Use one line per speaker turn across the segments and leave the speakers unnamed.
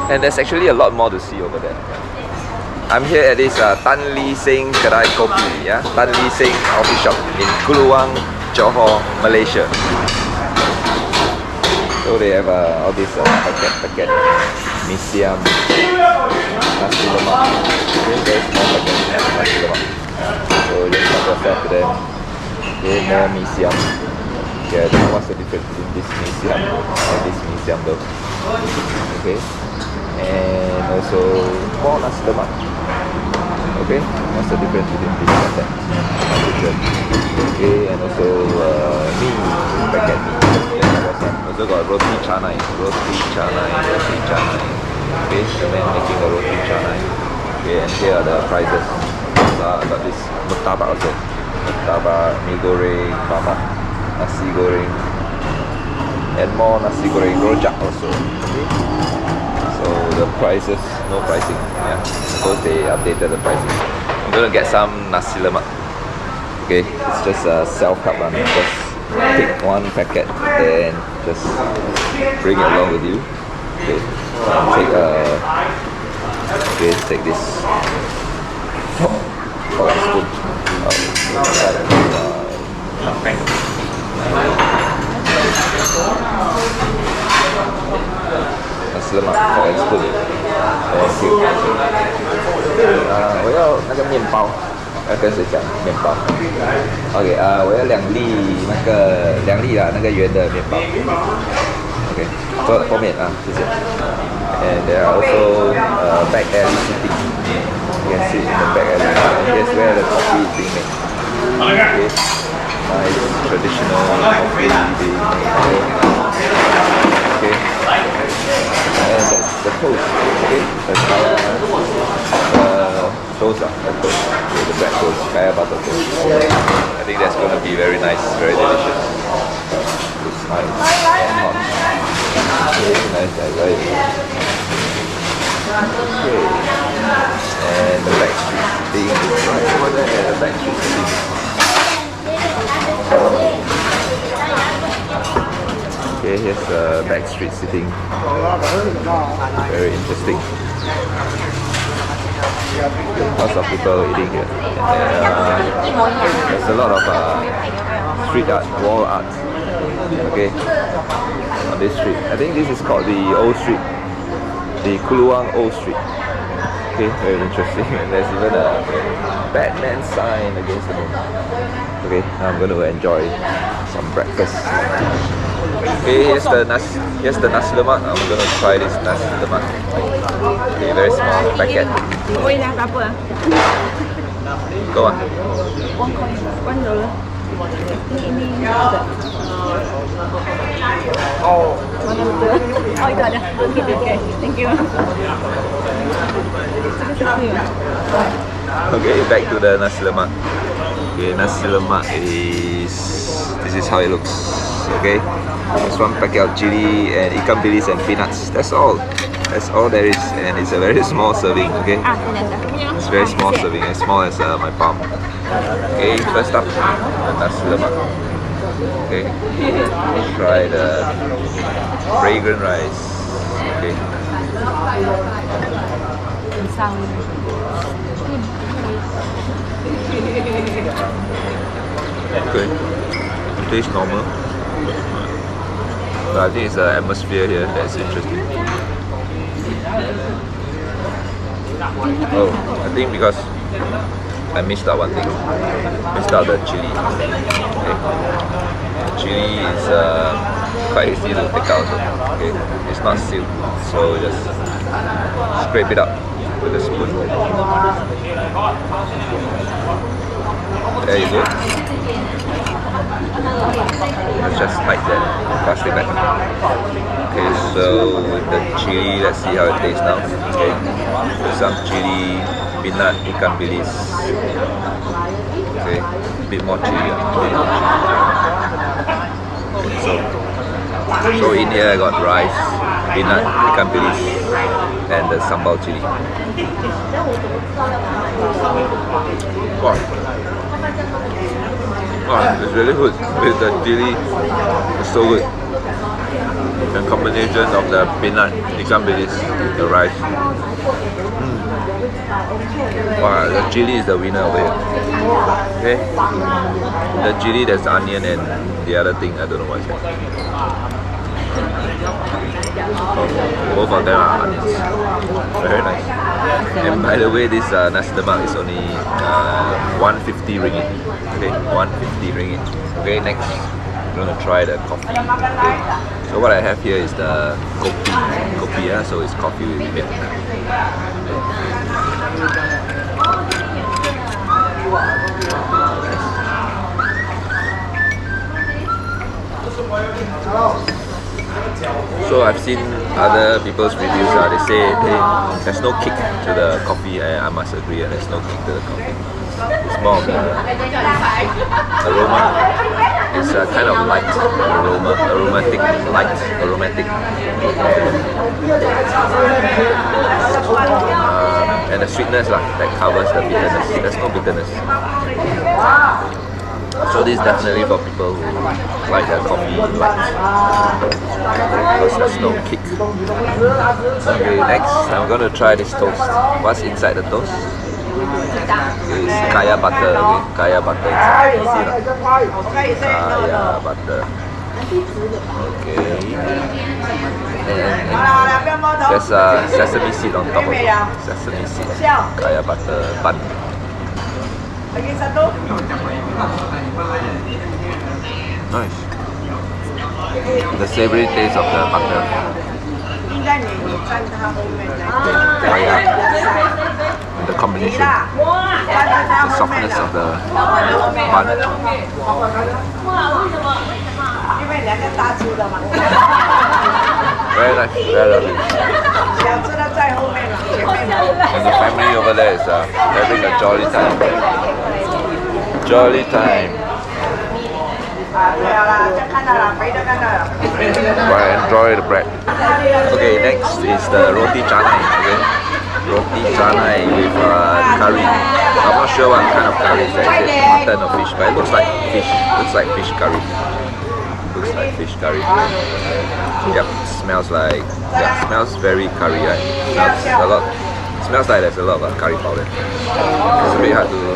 And there's actually a lot more to see over there. I'm here at this Tan Lee Seng Kedai Kopi, yeah, Tan Lee Seng coffee shop in Kluang Johor, Malaysia. So they have all these packet mee siam, nasi lemak, okay, very small packet nasi lemak. So just help yourself to them. Okay, more mee siam. Okay, I don't know what's the difference between this mee siam and this mee siam though. Okay, and also more nasi lemak. Okay, what's the difference between this and that? Okay, and also mee, packet mee. Also got roti canai. Okay, the man making the roti canai. Okay, and here are the prices. I got this murtabak also. Murtabak, mee goreng, mamak, nasi goreng, and more nasi goreng rojak also. Okay. So the prices, no pricing. Yeah, suppose they updated the pricing. I'm gonna get some nasi lemak. Okay, it's just a self-cup one. Just pick one packet, then just bring it along with you. Okay, take this for a spoon. Nasi lemak for a spoon. Thank you. 我要那个面包。要跟谁讲面包 ？OK 我要2粒啦，那个圆的面包。OK， 后面谢谢。And there are also back alley seating. You can sit in the back alley. And here's where the coffee is being made. Okay, nice traditional coffee being made. Okay, and that's the toast. Okay, that's toast the toast. Okay, the black toast, kaya butter toast. I think that's going to be very nice, very delicious. It's nice and hot. Very nice, I like it. Okay, and the back street thing is right over there. The back street thing. Okay, here's the back street sitting. Very interesting. Lots of people eating here. There's a lot of street art, wall art. Okay, on this street. I think this is called the Old Street, the Kluang Old Street. Okay, very interesting. And there's even a Batman sign against the moon. Okay, now I'm going to enjoy some breakfast. Okay, here's the nasi lemak. I'm going to try this nasi lemak. Okay, very small packet. Go on.
Oh, itu ada. Okay, thank you.
Okay, back to the nasi lemak. Okay, nasi lemak this is how it looks. Okay, there's one packet of chili and ikan bilis and peanuts. That's all there is, and it's a very small serving. Okay, it's very small serving, as small as my palm. Okay, first up, the nasi lemak. Okay, try the fragrant rice. Okay. Okay, it tastes normal. But I think it's the atmosphere here that's interesting. Oh, I think because I missed out one thing. Missed out the chili. Okay. The chili is quite easy to take out. Okay, it's not sealed, so just scrape it up with a spoon. There you go. It's just like that, plastic bag. Okay, so with the chili, let's see how it tastes now. Okay, some chili, peanut, ikan bilis. Okay, a bit more chili. Okay, so in here I got rice, peanut, ikan bilis, and the sambal chili. Wow. Wow, it's really good with the chili. It's so good. The combination of the peanut, ikan bilis, the rice. Wow, the chili is the winner over here. Okay, the chili, there's onion, and the other thing I don't know what's that. Both of them are onions. Very nice. And by the way, this Nasi Lemak is only 150 ringgit. Okay, 150 ringgit. Okay, next I'm gonna try the coffee. Okay. So what I have here is the Kopi, yeah? So it's coffee with milk. So I've seen other people's reviews. They say there's no kick to the coffee, and I must agree. There's no kick to the coffee. It's more of the aroma. It's a kind of light aromatic. And the sweetness that covers the bitterness. There's no bitterness. So this is definitely for people who like their coffee light, because there's no kick. Okay, next I'm going to try this toast. What's inside the toast? It's kaya butter. Okay, kaya butter inside. Kaya butter. Okay. And there's a sesame seed on top of it. Sesame seed. Kaya butter bun. Nice. The savory taste of the butter. Kaya. And the combination. The softness of the bun. Very nice, very lovely. And the family over there is having a jolly time. Jolly time. Enjoy the bread. Okay, next is the Roti Canai. Okay? Roti Canai with curry. I'm not sure what kind of curry is that. Is it mutton or fish? But it looks like fish. Looks like fish curry. Looks like fish curry. Yep, smells like, smells very curry, right? Smells like there's a lot of curry powder. It's a bit hard to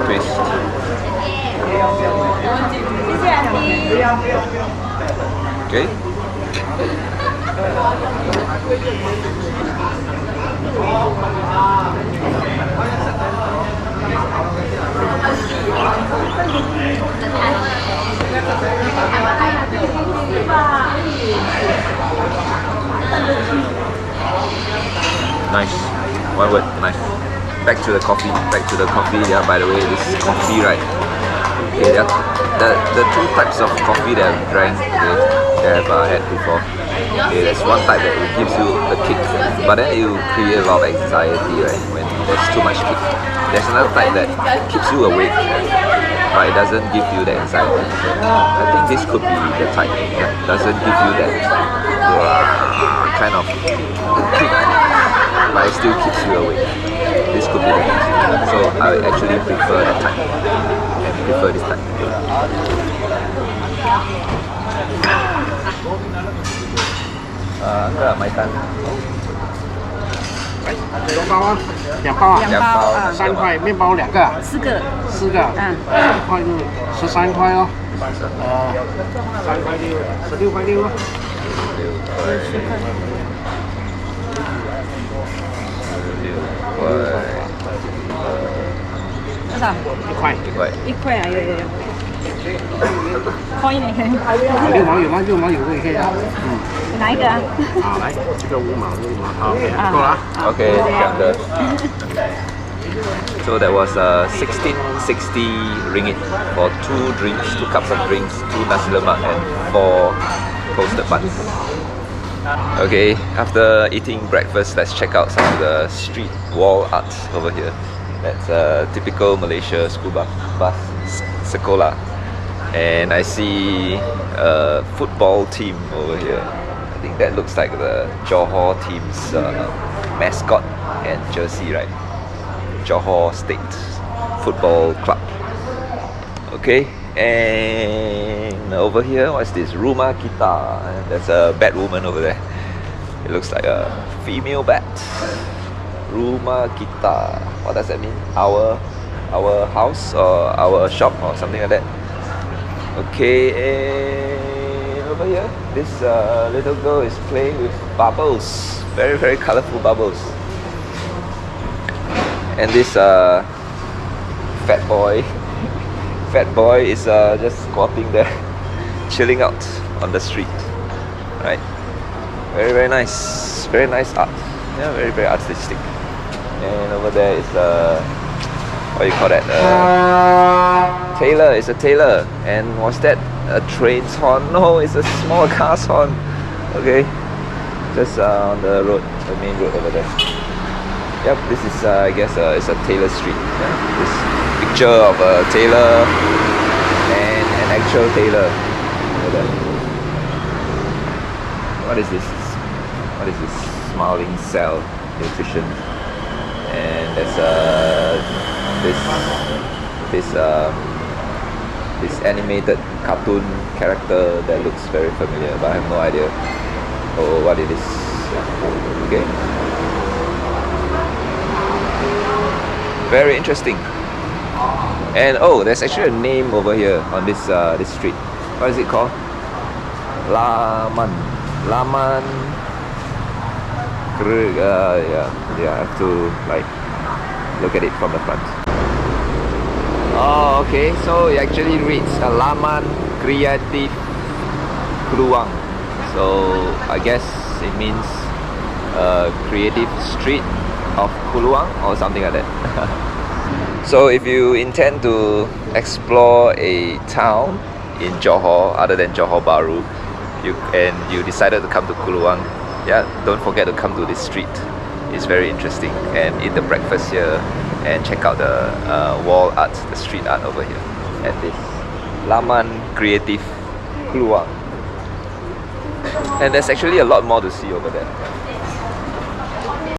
twist. Okay. Nice. One word, nice. Back to the coffee. Yeah, by the way, this is coffee, right? Okay, the two types of coffee that I've drank today, that I've had before. Okay, there's one type that it gives you the kick, but then it will create a lot of anxiety, right? When there's too much kick. There's another type that keeps you awake, but it doesn't give you the anxiety. I think this could be the type that doesn't give you that kind of kick, but it still keeps you awake. This could be the type. So I actually prefer that type. Prefer this type. Mai tan.
多包啊，2包啊
2包
，3块，面包2个啊
4个
，4个，1块就13块哦，3块6，16块6哦。
多少
？1块
？1块啊，有。宽一点可以。
6毛有吗？6毛有个也可以啊。
哪一个啊？
好，来，这个5毛，6毛，好，够了。
Okay, 两个。So that was 1660 ringgit for 2 drinks, 2 cups of drinks, 2 nasi lemak and 4 toasted buns. Okay, after eating breakfast, let's check out some of the street wall art over here. That's a typical Malaysia school bus sekolah. And I see a football team over here. I think that looks like the Johor team's mascot and jersey, right? Johor State Football Club. Okay, and over here, what's this? Rumah Kita. And there's a bat woman over there. It looks like a female bat. Rumah Kita. What does that mean? Our house or our shop or something like that. Okay, and over here, this little girl is playing with bubbles. Very, very colorful bubbles. And this fat boy is just squatting there, chilling out on the street. Right? Very, very nice. Very nice art. Yeah, very, very artistic. And over there is what do you call that? Tailor. It's a tailor. And what's that? A train's horn? No, it's a small car's horn. Okay, just on the road, the main road over there. Yep, this is I guess it's a tailor street. Yeah? This picture of a tailor and an actual tailor over there. What is this? What is this? Smiling Cell Nutrition. And there's this animated cartoon character that looks very familiar, but I have no idea what it is. Okay. Very interesting. And there's actually a name over here on this street. What is it called? Laman. Yeah, I have to like look at it from the front. Oh, okay. So it actually reads Laman Kreatif Kluang. So I guess it means creative street of Kluang or something like that. So if you intend to explore a town in Johor other than Johor Bahru, you decided to come to Kluang, yeah, don't forget to come to this street. It's very interesting, and eat the breakfast here and check out the wall art, the street art over here at this Laman Kreatif Kluang. And there's actually a lot more to see over there.